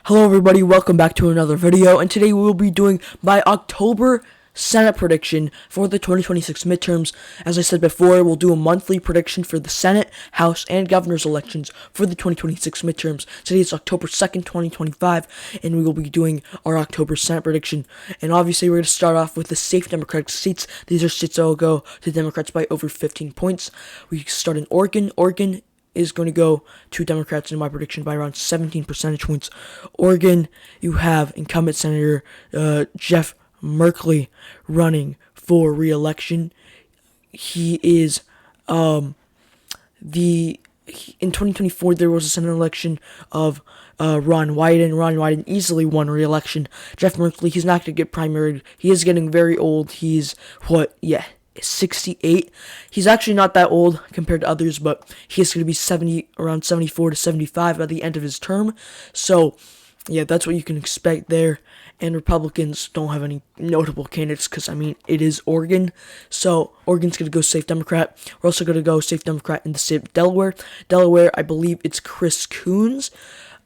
Hello everybody, welcome back to another video, and today we will be doing my October Senate prediction for the 2026 midterms. As I said before, we'll do a monthly prediction for the Senate, House, and Governor's elections for the 2026 midterms. Today is October 2nd, 2025, and we will be doing our October Senate prediction. And obviously we're going to start off with the safe Democratic seats. These are seats that will go to Democrats by over 15 points. We start in Oregon. Oregon is going to go to Democrats in my prediction by around 17 percentage points. Oregon, you have incumbent Senator Jeff Merkley running for re-election. He is in 2024 there was a Senate election of Ron Wyden. Ron Wyden easily won re-election. Jeff Merkley, he's not going to get primaried. He is getting very old. He's 68. He's actually not that old compared to others, but he's going to be around 74 to 75 by the end of his term. So, yeah, that's what you can expect there. And Republicans don't have any notable candidates because, it is Oregon. So, Oregon's going to go safe Democrat. We're also going to go safe Democrat in the state of Delaware. Delaware, I believe it's Chris Coons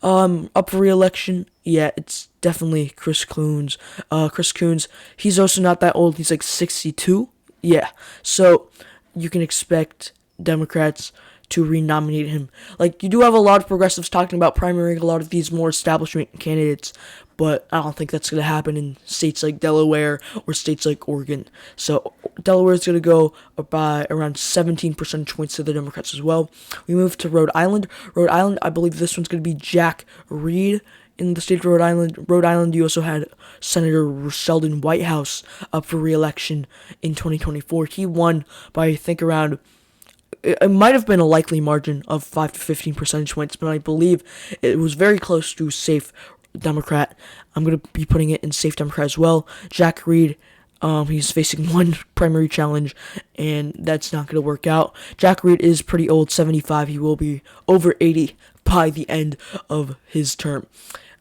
up for re-election. Yeah, it's definitely Chris Coons. Chris Coons, he's also not that old. He's like 62. Yeah, so you can expect Democrats to renominate him. Like, you do have a lot of progressives talking about primarying a lot of these more establishment candidates, but I don't think that's going to happen in states like Delaware or states like Oregon. So Delaware is going to go by around 17 percentage points to the Democrats as well. We move to Rhode Island. Rhode Island, I believe this one's going to be Jack Reed. In the state of Rhode Island, you also had Senator Sheldon Whitehouse up for re-election in 2024. He won by, I think, around, it might have been a likely margin of 5 to 15 percentage points, but I believe it was very close to safe Democrat. I'm going to be putting it in safe Democrat as well. Jack Reed, he's facing one primary challenge, and that's not going to work out. Jack Reed is pretty old, 75. He will be over 80 by the end of his term.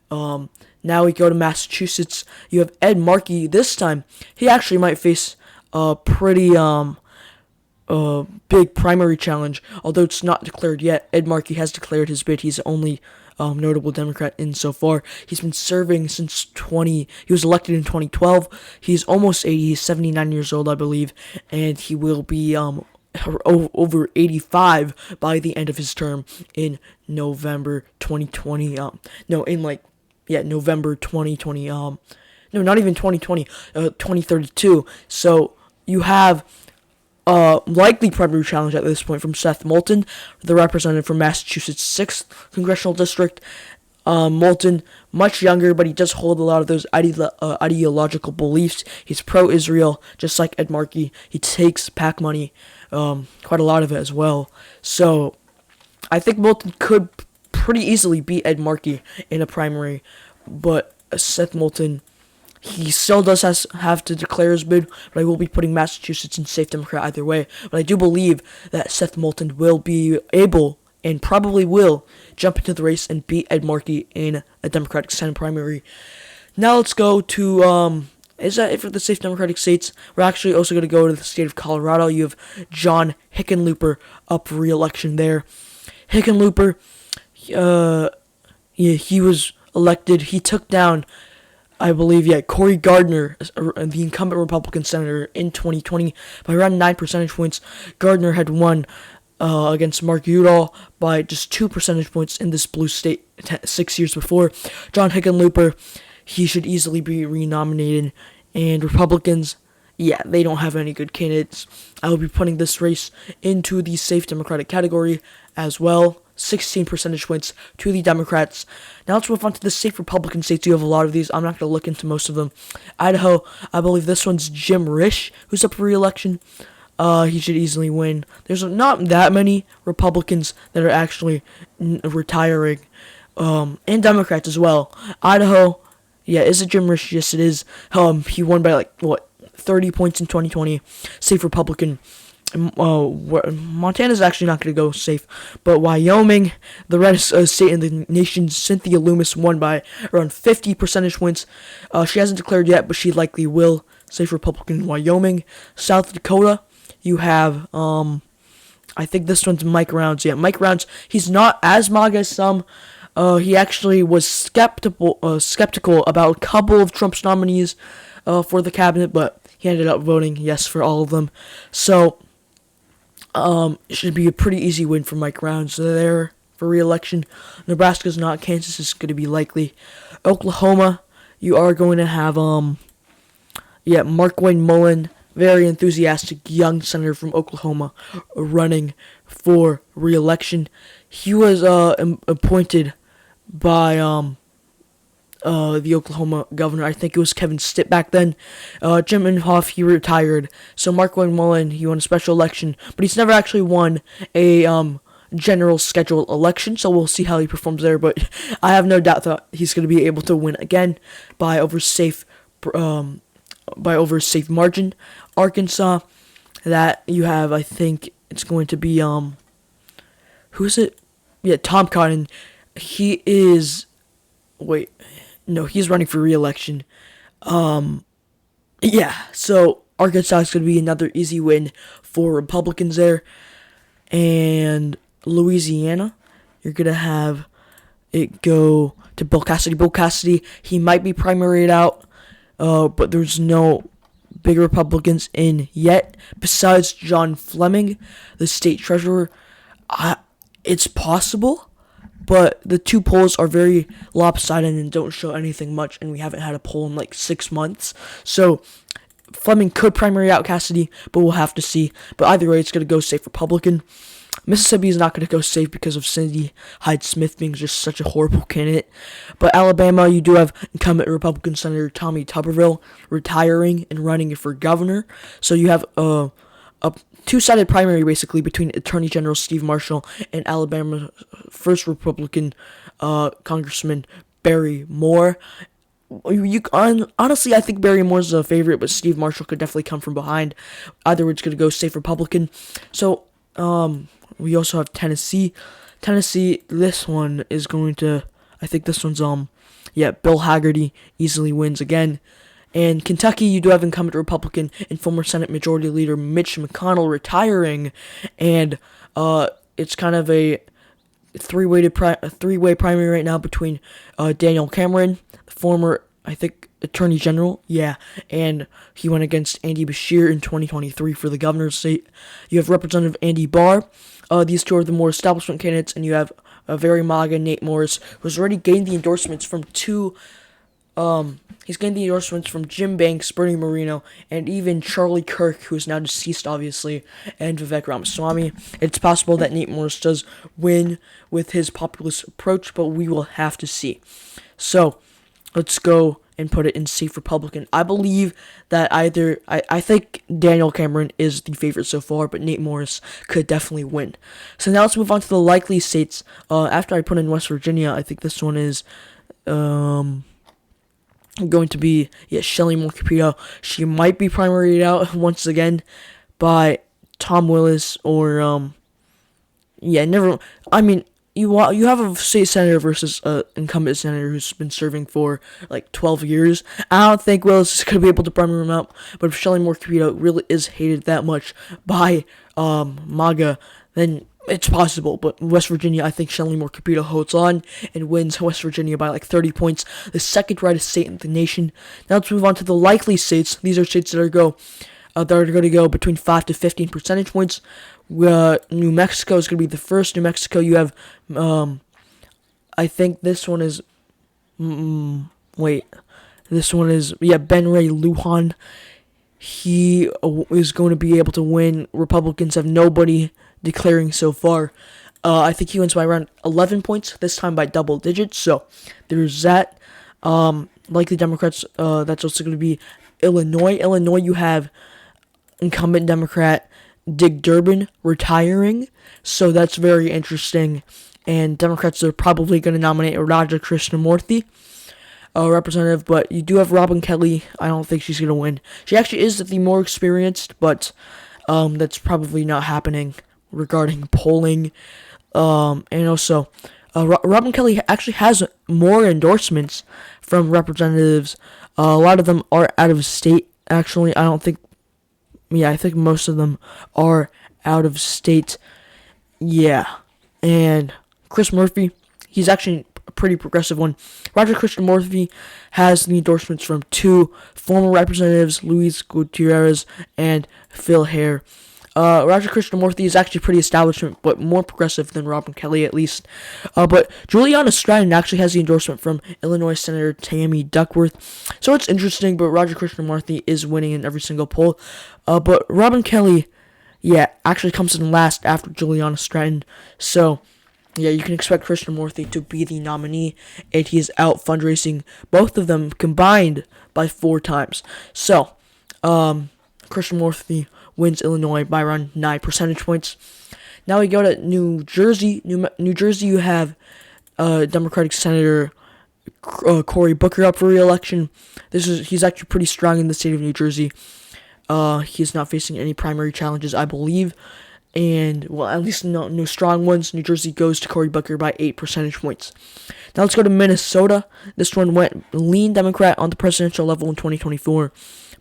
Now we go to Massachusetts. You have Ed Markey. This time, he actually might face a pretty big primary challenge, although it's not declared yet. Ed Markey has declared his bid. He's the only notable Democrat in so far. He's been serving since he was elected in 2012. He's almost 80. He's 79 years old, I believe, and he will be over 85 by the end of his term in November 2020. November 2020. No, not even 2020. 2032. So you have likely primary challenge at this point from Seth Moulton, the representative from Massachusetts' 6th congressional district. Moulton, much younger, but he does hold a lot of those ideological beliefs. He's pro-Israel, just like Ed Markey. He takes PAC money, quite a lot of it as well. So I think Moulton could pretty easily beat Ed Markey in a primary, but Seth Moulton, he still does have to declare his bid, but I will be putting Massachusetts in safe Democrat either way. But I do believe that Seth Moulton will be able and probably will jump into the race and beat Ed Markey in a Democratic Senate primary. Now let's go to, is that it for the safe Democratic states? We're actually also going to go to the state of Colorado. You have John Hickenlooper up for re-election there. Hickenlooper, he was elected. He took down, I believe, Cory Gardner, the incumbent Republican senator, in 2020 by around 9 percentage points. Gardner had won against Mark Udall by just 2 percentage points in this blue state 6 years before. John Hickenlooper, he should easily be renominated. And Republicans, they don't have any good candidates. I will be putting this race into the safe Democratic category as well. 16 percentage points to the Democrats. Now let's move on to the safe Republican states. You have a lot of these. I'm not going to look into most of them. Idaho, I believe this one's Jim Risch, who's up for re-election. He should easily win. There's not that many Republicans that are actually retiring, and Democrats as well. Idaho, is it Jim Risch? Yes, it is. He won by 30 points in 2020. Safe Republican. Montana's actually not going to go safe, but Wyoming, the reddest state in the nation, Cynthia Loomis won by around 50 percentage points. She hasn't declared yet, but she likely will. Safe Republican in Wyoming. South Dakota, you have I think this one's Mike Rounds. Yeah, Mike Rounds, he's not as MAGA as some. He actually was skeptical about a couple of Trump's nominees for the cabinet, but he ended up voting yes for all of them. So it should be a pretty easy win for Mike Rounds there for re-election. Nebraska's not. Kansas is going to be likely. Oklahoma, you are going to have Markwayne Mullen, very enthusiastic young senator from Oklahoma, running for re-election. He was appointed by the Oklahoma governor. I think it was Kevin Stitt back then. Jim Inhofe, he retired. So Markwayne Mullen, he won a special election, but he's never actually won a general scheduled election, so we'll see how he performs there. But I have no doubt that he's going to be able to win again by over safe margin. Arkansas, that you have, I think it's going to be who is it? Yeah, Tom Cotton. He is. Wait, no, he's running for re-election. Yeah, so Arkansas is going to be another easy win for Republicans there. And Louisiana, you're going to have it go to Bill Cassidy. Bill Cassidy, he might be primaried out, but there's no big Republicans in yet. Besides John Fleming, the state treasurer, it's possible. But the two polls are very lopsided and don't show anything much, and we haven't had a poll in like 6 months. So Fleming could primary out Cassidy, but we'll have to see. But either way, it's going to go safe Republican. Mississippi is not going to go safe because of Cindy Hyde-Smith being just such a horrible candidate. But Alabama, you do have incumbent Republican Senator Tommy Tuberville retiring and running for governor. So you have a two-sided primary, basically, between Attorney General Steve Marshall and Alabama first Republican Congressman Barry Moore. Honestly, I think Barry Moore's a favorite, but Steve Marshall could definitely come from behind. Either way, it's going to go safe Republican. So, we also have Tennessee. Tennessee, this one is going to, I think this one's, Bill Hagerty easily wins again. And Kentucky, you do have incumbent Republican and former Senate Majority Leader Mitch McConnell retiring, and it's kind of a three-way primary right now between Daniel Cameron, former, I think, Attorney General, and he went against Andy Beshear in 2023 for the governor's seat. You have Representative Andy Barr. These two are the more establishment candidates, and you have a very MAGA Nate Morris, who's already gained the endorsements from he's gained the endorsements from Jim Banks, Bernie Moreno, and even Charlie Kirk, who is now deceased, obviously, and Vivek Ramaswamy. It's possible that Nate Morris does win with his populist approach, but we will have to see. So, let's go and put it in safe Republican. I believe that I think Daniel Cameron is the favorite so far, but Nate Morris could definitely win. So now let's move on to the likely states. After I put in West Virginia, I think this one is, going to be Shelley Moore Capito. She might be primaried out once again by Tom Willis or never. I mean, you have a state senator versus an incumbent senator who's been serving for like 12 years. I don't think Willis is going to be able to primary him out, but if Shelley Moore Capito really is hated that much by MAGA, then it's possible. But West Virginia, I think Shelley Moore Capito holds on and wins West Virginia by like 30 points, the second brightest state in the nation. Now let's move on to the likely states. These are states that are going to go between 5 to 15 percentage points. New Mexico is going to be the first. New Mexico, you have, I think this one is, this one is, Ben Ray Lujan. He is going to be able to win. Republicans have nobody declaring so far. I think he wins by around 11 points, this time by double digits. So there's that. Likely Democrats, that's also going to be Illinois. Illinois, you have incumbent Democrat Dick Durbin retiring, so that's very interesting. And Democrats are probably going to nominate Raja Krishnamurthy, representative, but you do have Robin Kelly. I don't think she's going to win. She actually is the more experienced, but that's probably not happening regarding polling. And also, Robin Kelly actually has more endorsements from representatives. A lot of them are out of state, actually. I think most of them are out of state. Yeah. And Chris Murphy, he's actually a pretty progressive one. Roger Krishnamurthy has the endorsements from two former representatives, Luis Gutierrez and Phil Hare. Roger Krishnamurthy is actually pretty establishment, but more progressive than Robin Kelly, at least. But Juliana Stratton actually has the endorsement from Illinois Senator Tammy Duckworth. So it's interesting, but Roger Krishnamurthy is winning in every single poll. But Robin Kelly, actually comes in last after Juliana Stratton. So, you can expect Krishnamurthy to be the nominee, and he is out fundraising both of them combined by 4 times. So, Krishnamurthy wins Illinois by around 9 percentage points. Now we go to New Jersey. New Jersey, you have Democratic Senator Cory Booker up for re-election. He's actually pretty strong in the state of New Jersey. He's not facing any primary challenges, I believe. And, well, at least no strong ones. New Jersey goes to Cory Booker by 8 percentage points. Now let's go to Minnesota. This one went lean Democrat on the presidential level in 2024.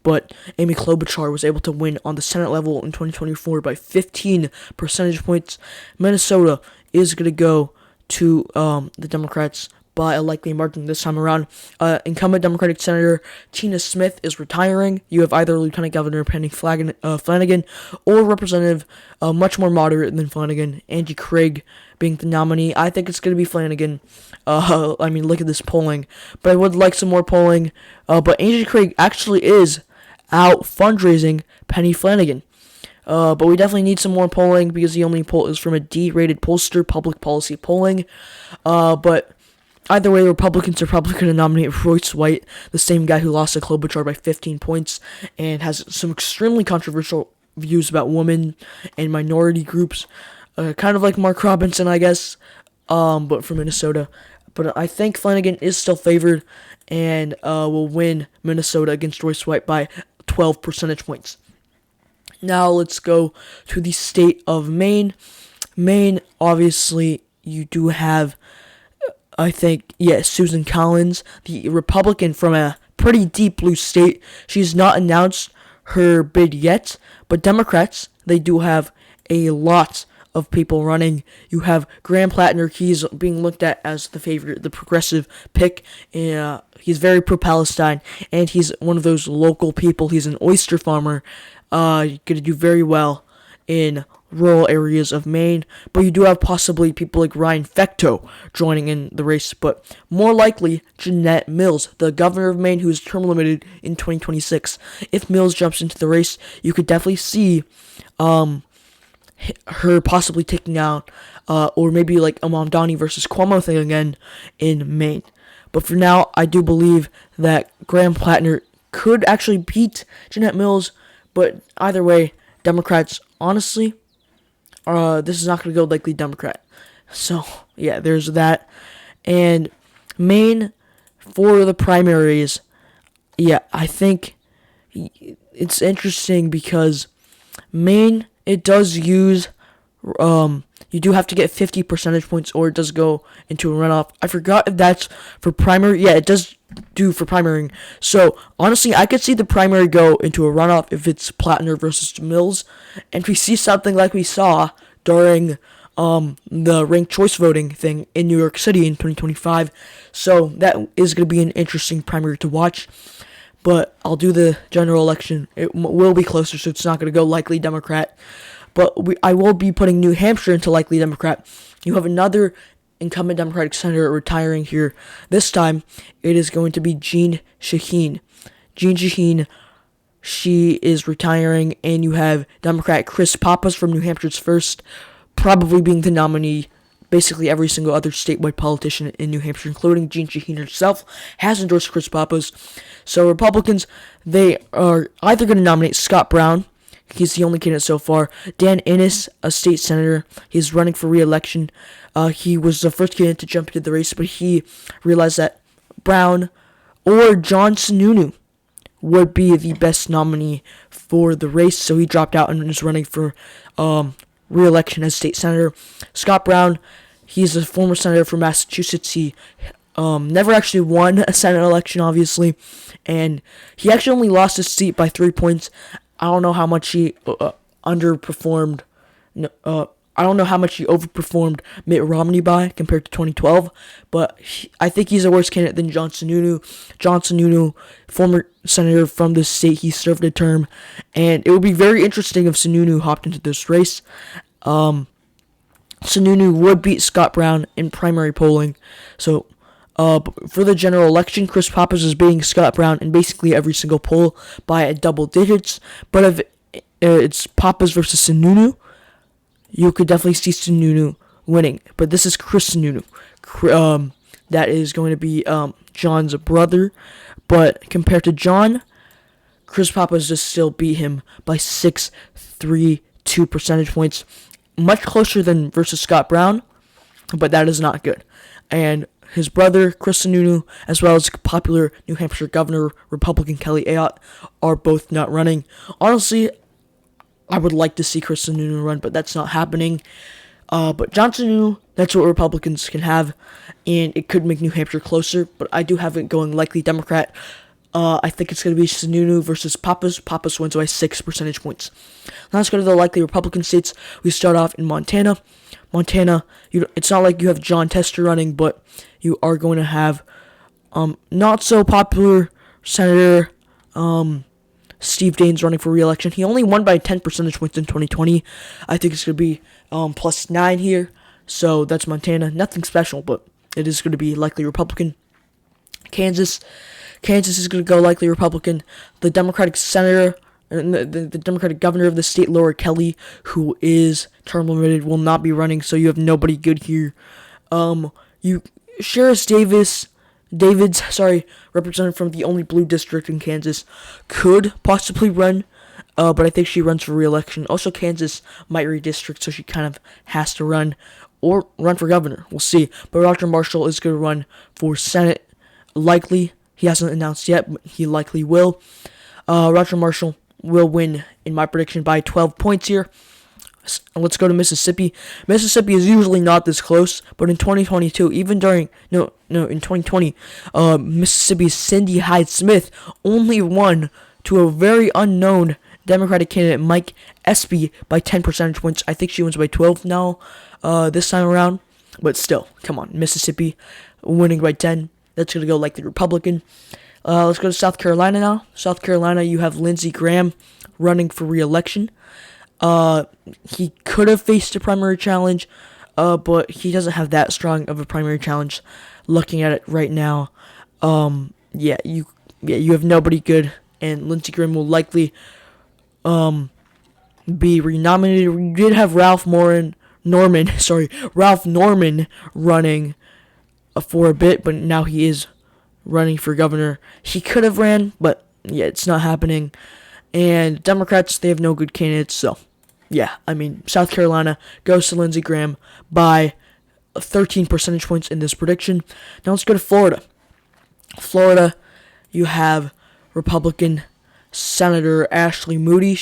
But Amy Klobuchar was able to win on the Senate level in 2024 by 15 percentage points. Minnesota is going to go to the Democrats by a likely margin this time around. Incumbent Democratic Senator Tina Smith is retiring. You have either Lieutenant Governor Penny Flanagan or Representative much more moderate than Flanagan, Angie Craig, being the nominee. I think it's going to be Flanagan. Look at this polling. But I would like some more polling. But Angie Craig actually is out fundraising Penny Flanagan. But we definitely need some more polling because the only poll is from a D-rated pollster, Public Policy Polling. But either way, Republicans are probably going to nominate Royce White, the same guy who lost to Klobuchar by 15 points and has some extremely controversial views about women and minority groups. Kind of like Mark Robinson, I guess, but from Minnesota. But I think Flanagan is still favored and will win Minnesota against Royce White by 12 percentage points. Now let's go to the state of Maine. Maine, obviously, you do have, Susan Collins, the Republican from a pretty deep blue state. She's not announced her bid yet, but Democrats, they do have a lot of people running. You have Graham Plattner. He's being looked at as the favorite, the progressive pick. He's very pro-Palestine, and he's one of those local people. He's an oyster farmer. Going to do very well in rural areas of Maine. But you do have possibly people like Ryan Fecteau joining in the race. But more likely, Jeanette Mills, the governor of Maine, who is term limited in 2026. If Mills jumps into the race, you could definitely see her possibly taking out, or maybe like a Mamdani versus Cuomo thing again in Maine. But for now, I do believe that Graham Plattner could actually beat Jeanette Mills. But either way, Democrats, honestly, this is not going to go likely Democrat. So, there's that. And Maine, for the primaries, I think it's interesting because Maine, it does use, you do have to get 50 percentage points or it does go into a runoff. I forgot if that's for primary. Yeah, it does do for primarying. So, honestly, I could see the primary go into a runoff if it's Plattner versus Mills. And if we see something like we saw during the ranked choice voting thing in New York City in 2025. So, that is going to be an interesting primary to watch. But I'll do the general election. It will be closer, so it's not going to go likely Democrat. But I will be putting New Hampshire into likely Democrat. You have another incumbent Democratic senator retiring here. This time, it is going to be Jeanne Shaheen. Jeanne Shaheen, she is retiring, and you have Democrat Chris Pappas from New Hampshire's first, probably being the nominee. Basically, every single other statewide politician in New Hampshire, including Jeanne Shaheen herself, has endorsed Chris Pappas. So Republicans, they are either going to nominate Scott Brown. He's the only candidate so far. Dan Innes, a state senator, he's running for re-election. He was the first candidate to jump into the race, but he realized that Brown or John Sununu would be the best nominee for the race, so he dropped out and is running for re-election as state senator. Scott Brown, he's a former senator from Massachusetts. He never actually won a Senate election, obviously, and he actually only lost his seat by 3 points. I don't know how much he underperformed I don't know how much he overperformed Mitt Romney by compared to 2012, but I think he's a worse candidate than John Sununu. John Sununu, former senator from the state, he served a term, and it would be very interesting if Sununu hopped into this race. Sununu would beat Scott Brown in primary polling, so for the general election, Chris Pappas is beating Scott Brown in basically every single poll by double digits. But if it's Pappas versus Sununu, you could definitely see Sununu winning. But this is Chris Sununu. That is going to be John's brother. But compared to John, Chris Pappas just still beat him by 6.32 percentage points. Much closer than versus Scott Brown, but that is not good. And his brother, Chris Sununu, as well as popular New Hampshire Governor, Republican Kelly Ayotte, are both not running. Honestly, I would like to see Chris Sununu run, but that's not happening. But John Sununu, that's what Republicans can have, and it could make New Hampshire closer, but I do have it going likely Democrat. I think it's going to be Sununu versus Pappas. Pappas wins by 6 percentage points. Now let's go to the likely Republican states. We start off in Montana. Montana, it's not like you have John Tester running, but you are going to have not so popular Senator Steve Daines running for re-election. He only won by 10 percentage points in 2020. I think it's going to be plus 9 here. So that's Montana. Nothing special, but it is going to be likely Republican. Kansas is going to go likely Republican. The Democratic senator, the Democratic governor of the state, Laura Kelly, who is term limited, will not be running, so you have nobody good here. Sheriff Davids, representative from the only blue district in Kansas, could possibly run, but I think she runs for re-election. Also, Kansas might redistrict, so she kind of has to run, or run for governor. We'll see. But Roger Marshall is going to run for Senate, likely. He hasn't announced yet, but he likely will. Roger Marshall will win, in my prediction, by 12 points here. Let's go to Mississippi. Mississippi is usually not this close, but in 2022, in 2020, Mississippi's Cindy Hyde-Smith only won to a very unknown Democratic candidate, Mike Espy, by 10 percentage points. I think she wins by 12 now, this time around. But still, come on, Mississippi winning by 10. That's going to go like the Republican. Let's go to South Carolina now. South Carolina, you have Lindsey Graham running for re-election. He could have faced a primary challenge, but he doesn't have that strong of a primary challenge. Looking at it right now, you have nobody good, and Lindsey Graham will likely be renominated. We did have Ralph Norman running for a bit, but now he is running for governor. He could have ran, but yeah, it's not happening. And Democrats, they have no good candidates, so yeah, South Carolina goes to Lindsey Graham by 13 percentage points in this prediction. Now let's go to Florida. Florida, you have Republican Senator Ashley Moody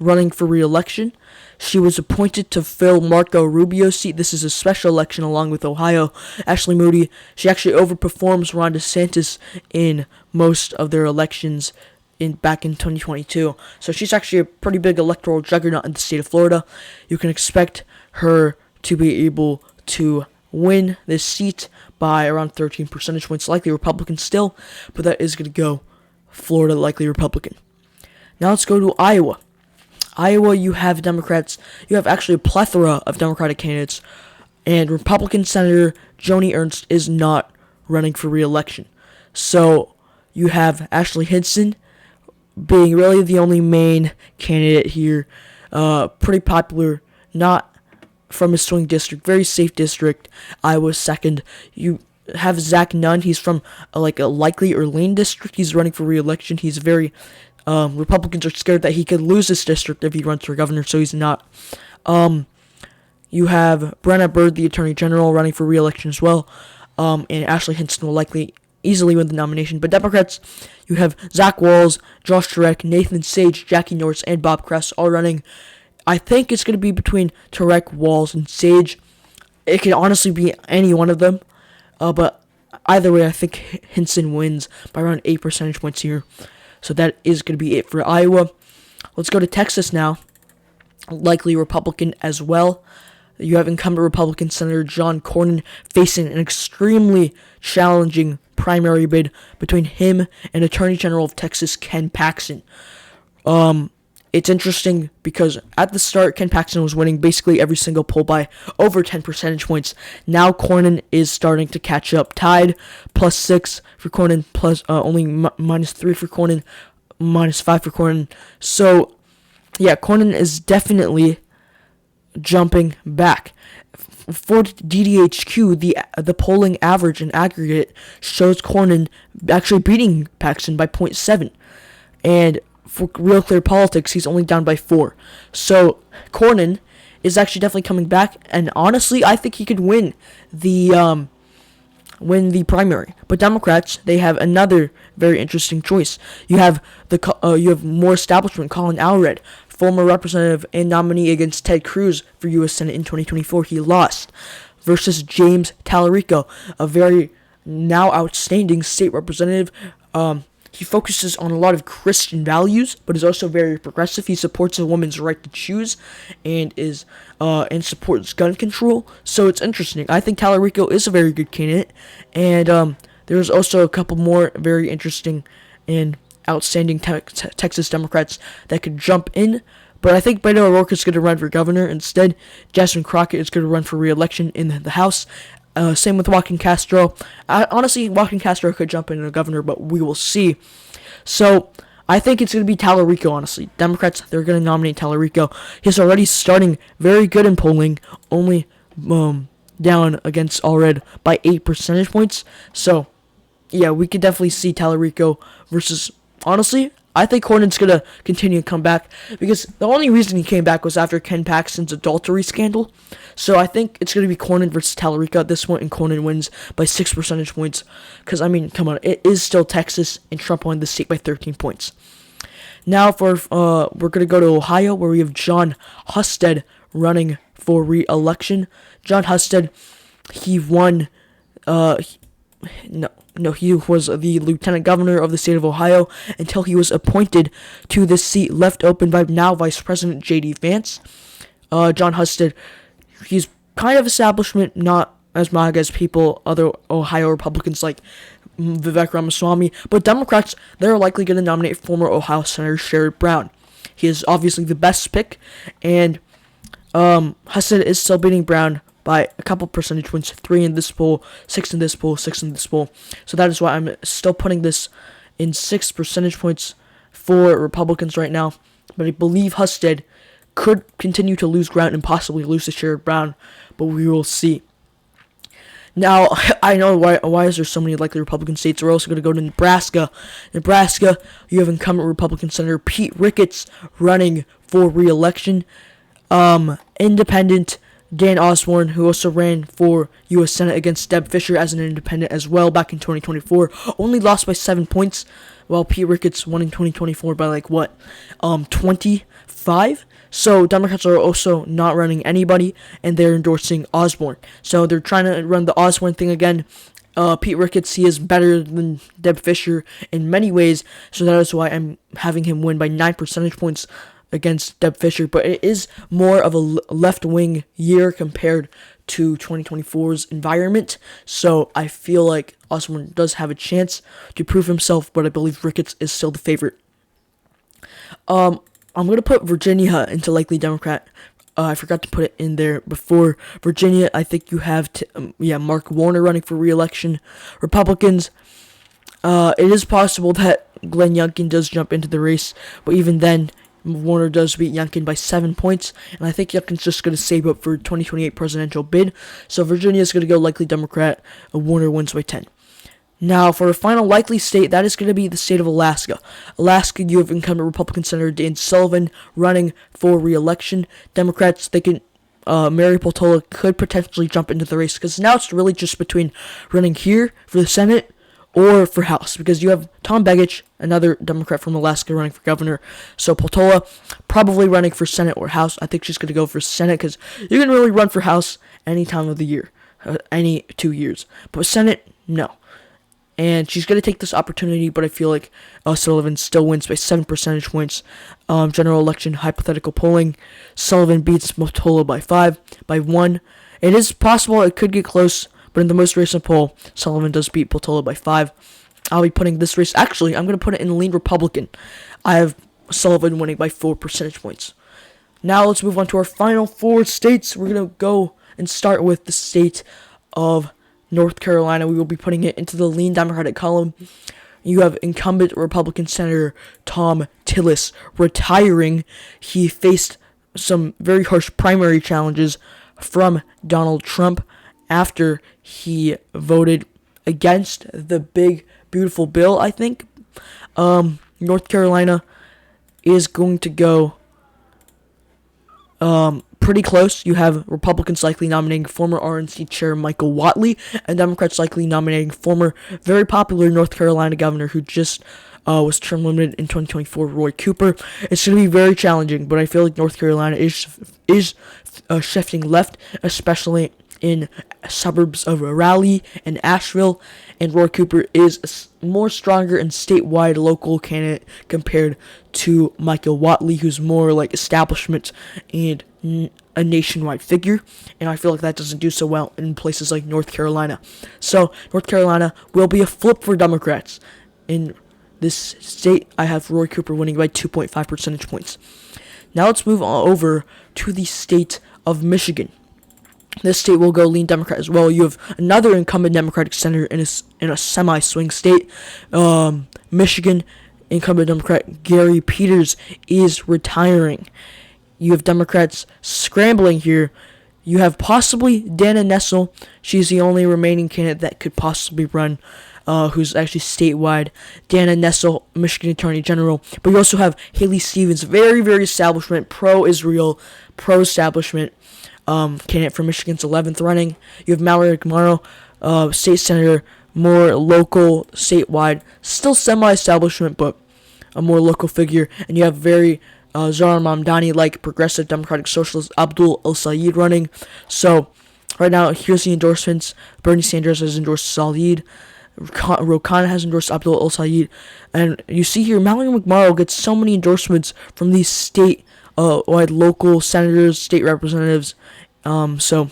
running for re-election. She was appointed to fill Marco Rubio's seat. This is a special election along with Ohio. Ashley Moody, she actually overperforms Ron DeSantis in most of their elections back in 2022. So she's actually a pretty big electoral juggernaut in the state of Florida. You can expect her to be able to win this seat by around 13 percentage points, likely Republican still, but that is going to go Florida, likely Republican. Now let's go to Iowa. Iowa, you have Democrats. You have actually a plethora of Democratic candidates, and Republican Senator Joni Ernst is not running for re-election. So you have Ashley Hinson being really the only main candidate here. Pretty popular, not from a swing district, very safe district. Iowa's second. You have Zach Nunn. He's from a likely or lane district. He's running for re-election. He's very Republicans are scared that he could lose this district if he runs for governor, so he's not. You have Brenna Bird, the Attorney General, running for re-election as well, and Ashley Hinson will likely easily win the nomination. But Democrats, you have Zach Walz, Josh Turek, Nathan Sage, Jackie Norris, and Bob Kress all running. I think it's going to be between Turek, Walz, and Sage. It could honestly be any one of them, but either way, I think Hinson wins by around 8 percentage points here. So that is going to be it for Iowa. Let's go to Texas now. Likely Republican as well. You have incumbent Republican Senator John Cornyn facing an extremely challenging primary bid between him and Attorney General of Texas Ken Paxton. It's interesting because at the start, Ken Paxton was winning basically every single poll by over 10 percentage points. Now Cornyn is starting to catch up, tied, +6 for Cornyn, plus only -3 for Cornyn, -5 for Cornyn. So, yeah, Cornyn is definitely jumping back. For DDHQ, the polling average in aggregate shows Cornyn actually beating Paxton by 0.7, and for Real Clear Politics, he's only down by 4. So Cornyn is actually definitely coming back, and honestly, I think he could win the primary. But Democrats, they have another very interesting choice. You have more establishment Colin Allred, former representative and nominee against Ted Cruz for U.S. Senate in 2024. He lost, versus James Tallarico, a very now outstanding state representative. He focuses on a lot of Christian values, but is also very progressive. He supports a woman's right to choose, and supports gun control. So it's interesting. I think Tallarico is a very good candidate, and there's also a couple more very interesting and outstanding Texas Democrats that could jump in. But I think Beto O'Rourke is going to run for governor instead. Jasmine Crockett is going to run for re-election in the House. Same with Joaquin Castro. Honestly, Joaquin Castro could jump in as governor, but we will see. So I think it's going to be Tallarico, honestly. Democrats, they're going to nominate Tallarico. He's already starting very good in polling, only down against Allred by 8 percentage points. So, yeah, we could definitely see Tallarico versus, honestly, I think Cornyn's going to continue to come back, because the only reason he came back was after Ken Paxton's adultery scandal. So I think it's going to be Cornyn versus Tallarico at this point, and Cornyn wins by 6 percentage points. Because, I mean, come on, it is still Texas, and Trump won the state by 13 points. Now we're going to go to Ohio, where we have John Husted running for re-election. John Husted, he won, he was the lieutenant governor of the state of Ohio until he was appointed to this seat left open by now Vice President J.D. Vance. John Husted, he's kind of establishment, not as MAGA as other Ohio Republicans like Vivek Ramaswamy, but Democrats, they're likely going to nominate former Ohio Senator Sherrod Brown. He is obviously the best pick, and Husted is still beating Brown by a couple percentage points, 3 in this poll, 6 in this poll, 6 in this poll. So that is why I'm still putting this in 6 percentage points for Republicans right now. But I believe Husted could continue to lose ground and possibly lose to Sherrod Brown, but we will see. Now, I know why is there so many likely Republican states. We're also going to go to Nebraska. Nebraska, you have incumbent Republican Senator Pete Ricketts running for re-election. Independent Dan Osborne, who also ran for U.S. Senate against Deb Fischer as an independent as well back in 2024, only lost by 7 points, while Pete Ricketts won in 2024 by 25? So Democrats are also not running anybody, and they're endorsing Osborne. So they're trying to run the Osborne thing again. Pete Ricketts, he is better than Deb Fischer in many ways, so that is why I'm having him win by 9 percentage points against Deb Fischer, but it is more of a left-wing year compared to 2024's environment, so I feel like Osborne does have a chance to prove himself, but I believe Ricketts is still the favorite. I'm going to put Virginia into likely Democrat. I forgot to put it in there before. Virginia, I think you have Mark Warner running for re-election. Republicans, it is possible that Glenn Youngkin does jump into the race, but even then, Warner does beat Youngkin by 7 points, and I think Youngkin's just going to save up for 2028 presidential bid. So Virginia is going to go likely Democrat. Warner wins by 10. Now, for a final likely state, that is going to be the state of Alaska. Alaska, you have incumbent Republican Senator Dan Sullivan running for re-election. Democrats, they can Mary Peltola could potentially jump into the race, because now it's really just between running here for the Senate or for House, because you have Tom Begich, another Democrat from Alaska, running for governor. So Peltola probably running for Senate or House. I think she's going to go for Senate, because you can really run for House any time of the year, any 2 years. But Senate, no. and she's going to take this opportunity, but I feel like Sullivan still wins by 7 percentage points. General election hypothetical polling, Sullivan beats Mottola by 1. It is possible it could get close, but in the most recent poll, Sullivan does beat Mottola by 5. I'll be putting this race, actually, I'm going to put it in lean Republican. I have Sullivan winning by 4 percentage points. Now let's move on to our final 4 states. We're going to go and start with the state of North Carolina. We will be putting it into the lean Democratic column. You have incumbent Republican Senator Tom Tillis retiring. He faced some very harsh primary challenges from Donald Trump after he voted against the big, beautiful bill, I think. North Carolina is going to go pretty close. You have Republicans likely nominating former RNC Chair Michael Whatley, and Democrats likely nominating former, very popular North Carolina governor who just was term limited in 2024, Roy Cooper. It's going to be very challenging, but I feel like North Carolina is shifting left, especially in suburbs of Raleigh and Asheville, and Roy Cooper is more stronger and statewide local candidate compared to Michael Whatley, who's more like establishment and a nationwide figure, and I feel like that doesn't do so well in places like North Carolina. So North Carolina will be a flip for Democrats. In this state, I have Roy Cooper winning by 2.5 percentage points. Now let's move on over to the state of Michigan. This state will go lean Democrat as well. You have another incumbent Democratic senator in a semi-swing state. Michigan incumbent Democrat Gary Peters is retiring. You have Democrats scrambling here. You have possibly Dana Nessel. She's the only remaining candidate that could possibly run, who's actually statewide. Dana Nessel, Michigan Attorney General. But you also have Haley Stevens, very, very establishment, pro-Israel, pro-establishment candidate for Michigan's 11th running. You have Mallory McMorrow, state senator, more local, statewide, still semi-establishment, but a more local figure. And you have very Zahra Mamdani-like progressive Democratic Socialist Abdul El-Sayed running. So right now, here's the endorsements. Bernie Sanders has endorsed Saeed. Ro Khanna has endorsed Abdul El-Sayed. And you see here, Mallory McMorrow gets so many endorsements from these state-wide local senators, state representatives. So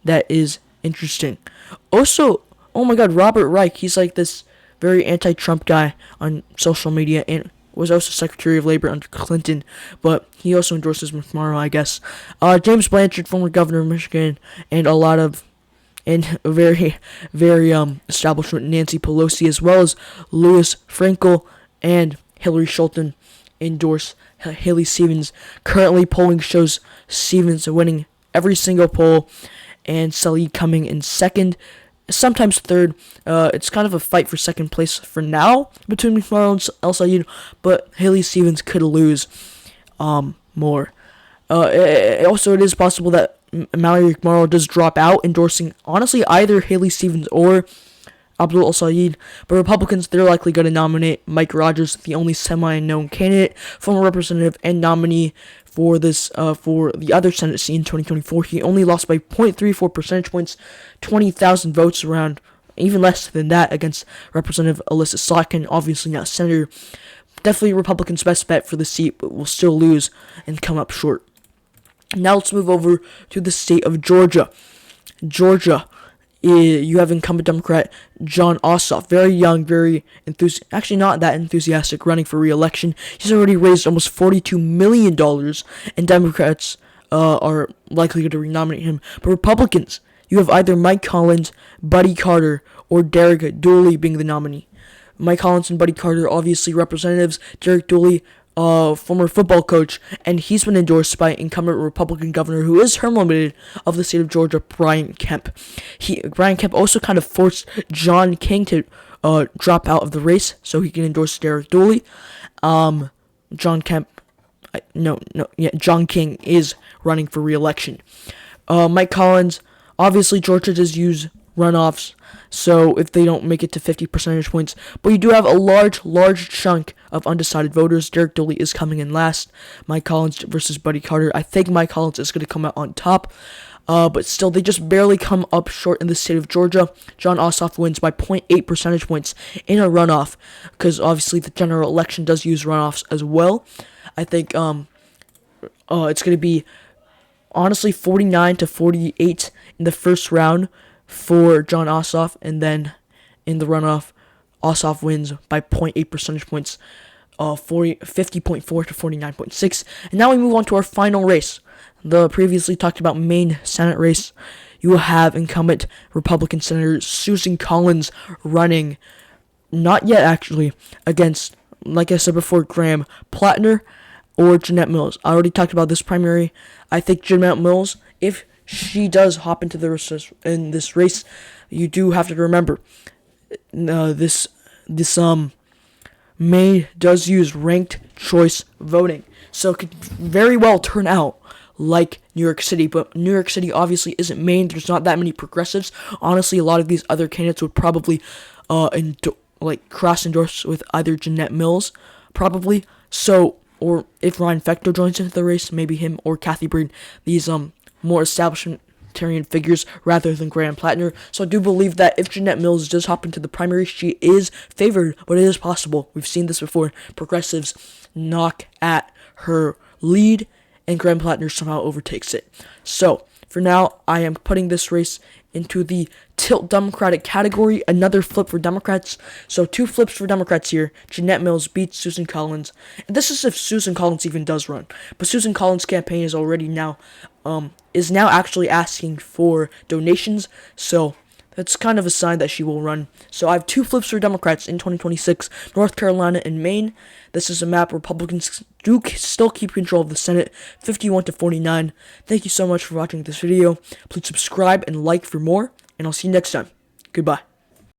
that is interesting. Also, oh my god, Robert Reich, he's like this very anti-Trump guy on social media and was also Secretary of Labor under Clinton, but he also endorses McMorrow, I guess. James Blanchard, former governor of Michigan, and very, very establishment Nancy Pelosi, as well as Louis Frankel and Hillary Schulten endorse Haley Stevens. Currently, polling shows Stevens winning every single poll, and Saeed coming in second, sometimes third. It's kind of a fight for second place for now between McMorrow and El-Sayed, but Haley Stevens could lose more. Also, it is possible that Mallory McMorrow does drop out, endorsing, honestly, either Haley Stevens or Abdul El-Sayed, but Republicans, they're likely going to nominate Mike Rogers, the only semi-unknown candidate, former representative and nominee for this for the other Senate seat in 2024. He only lost by 0.34 percentage points, 20,000 votes around, even less than that, against Representative Alyssa Slotkin, obviously not senator. Definitely Republicans' best bet for the seat, but will still lose and come up short. Now let's move over to the state of Georgia. You have incumbent Democrat Jon Ossoff, very young, very actually not that enthusiastic, running for re-election. He's already raised almost $42 million, and Democrats are likely going to renominate him. But Republicans, you have either Mike Collins, Buddy Carter, or Derek Dooley being the nominee. Mike Collins and Buddy Carter, obviously representatives. Derek Dooley, former football coach, and he's been endorsed by incumbent Republican governor who is term limited of the state of Georgia, Brian Kemp. Brian Kemp also kind of forced John King to drop out of the race so he can endorse Derek Dooley. John King is running for re-election. Mike Collins, obviously Georgia does use runoffs, so if they don't make it to 50 percentage points, but you do have a large chunk of undecided voters. Derek Dooley is coming in last. Mike Collins versus Buddy Carter. I think Mike Collins is going to come out on top. But still, they just barely come up short in the state of Georgia. Jon Ossoff wins by 0.8 percentage points in a runoff, because obviously the general election does use runoffs as well. I think it's going to be, honestly, 49-48 in the first round for Jon Ossoff, and then in the runoff, Ossoff wins by 0.8 percentage points, 50.4 to 49.6. And now we move on to our final race, the previously talked about Maine Senate race. You will have incumbent Republican Senator Susan Collins running, not yet actually, against, like I said before, Graham Plattner or Jeanette Mills. I already talked about this primary. I think Jeanette Mills, if she does hop into this race, you do have to remember this Maine does use ranked choice voting, so it could very well turn out like New York City. But New York City obviously isn't Maine. There's not that many progressives. Honestly, a lot of these other candidates would probably cross endorse with either Jeanette Mills, probably. So, or if Ryan Fector joins into the race, maybe him or Kathy Breen. These more establishmentarian figures rather than Graham Plattner. So I do believe that if Jeanette Mills does hop into the primary, she is favored, but it is possible. We've seen this before. Progressives knock at her lead, and Graham Plattner somehow overtakes it. So for now, I am putting this race into the tilt Democratic category. Another flip for Democrats. So 2 flips for Democrats here. Jeanette Mills beats Susan Collins. And this is if Susan Collins even does run. But Susan Collins' campaign is already now actually asking for donations. So that's kind of a sign that she will run. So I have 2 flips for Democrats in 2026, North Carolina and Maine. This is a map Republicans do still keep control of the Senate, 51-49. Thank you so much for watching this video. Please subscribe and like for more, and I'll see you next time. Goodbye.